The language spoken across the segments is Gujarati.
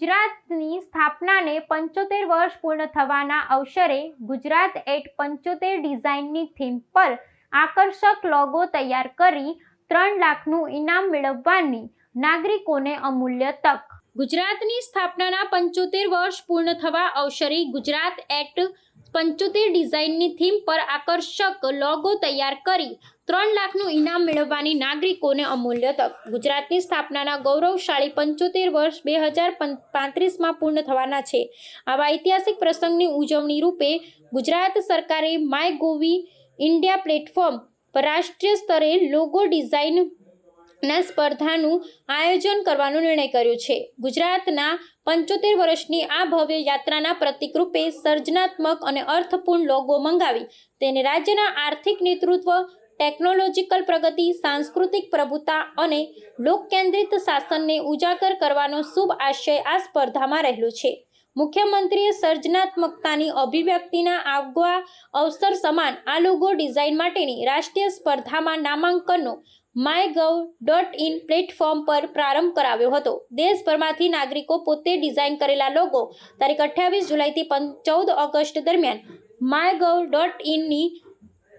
ગુજરાતની સ્થાપનાને 75 વર્ષ પૂર્ણ થવાના અવસરે ગુજરાત એટ 75 ડિઝાઇનની થીમ પર આકર્ષક લોગો તૈયાર કરી 3 લાખનું ઇનામ મેળવવાની નાગરિકોને અમૂલ્ય તક। ગુજરાતની સ્થાપનાના 75 વર્ષ પૂર્ણ થવા અવસરે ગુજરાત એટ 75 ડિઝાઇનની થીમ પર આકર્ષક લોગો તૈયાર કરી 3 લાખનું ઇનામ મેળવવાની નાગરિકોને અમૂલ્ય તક। ગુજરાતની સ્થાપનાના ગૌરવશાળી 75 વર્ષ 2035માં પૂર્ણ થવાના છે। આવા ઐતિહાસિક પ્રસંગની ઉજવણી રૂપે ગુજરાત સરકારે માય ગોવી ઇન્ડિયા પ્લેટફોર્મ પર રાષ્ટ્રીય સ્તરે લોગો ડિઝાઇનના સ્પર્ધાનું આયોજન કરવાનો નિર્ણય કર્યો છે। ગુજરાતના 75 વર્ષની આ ભવ્ય યાત્રાના પ્રતીક રૂપે સર્જનાત્મક અને અર્થપૂર્ણ લોગો મંગાવી તેને રાજ્યના આર્થિક નેતૃત્વ, ટેકનોલોજીકલ પ્રગતિ, સાંસ્કૃતિક પ્રભુતા અને લોકકેન્દ્રિત શાસનને ઉજાગર કરવાનો શુભ આશય આ સ્પર્ધામાં રહેલો છે। મુખ્યમંત્રીએ સર્જનાત્મકતાની અભિવ્યક્તિના આગવા અવસર સમાન આ લોગો ડિઝાઇન માટેની રાષ્ટ્રીય સ્પર્ધામાં નામાંકનનો mygov.in પ્લેટફોર્મ પર પ્રારંભ કરાવ્યો હતો। દેશભરમાંથી નાગરિકો પોતે ડિઝાઇન કરેલા લોગો તારીખ 28 જુલાઈથી 14 ઓગસ્ટ દરમિયાન mygov.inની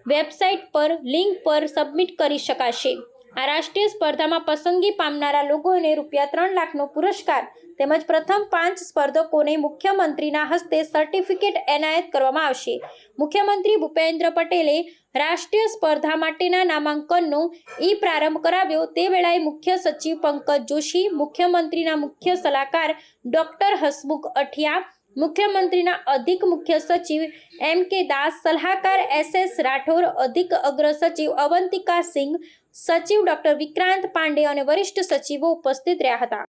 વેબસાઇટ પર લિંક પર સબમિટ કરી શકાશે। આ રાષ્ટ્રીય સ્પર્ધામાં પસંદગી પામનારા લોકોને ₹3 લાખનો પુરસ્કાર તેમજ પ્રથમ 5 સ્પર્ધકોને મુખ્યમંત્રીના હસ્તે સર્ટિફિકેટ એનાયત કરવામાં આવશે। મુખ્યમંત્રી ભૂપેન્દ્ર પટેલે રાષ્ટ્રીય સ્પર્ધા માટેના નામાંકનનો પ્રારંભ કરાવ્યો તે વેળાએ મુખ્ય સચિવ પંકજ જોશી, મુખ્યમંત્રીના મુખ્ય સલાહકાર ડોક્ટર હસમુખ અઠિયા, મુખ્યમંત્રીના અધિક મુખ્ય સચિવ M.K. દાસ, સલાહકાર S.S. રાઠોર, અધિક અગ્ર સચિવ અવંતિકા સિંઘ, સચિવ ડોક્ટર વિક્રાંત પાંડે અને વરિષ્ઠ સચિવો ઉપસ્થિત રહ્યા હતા।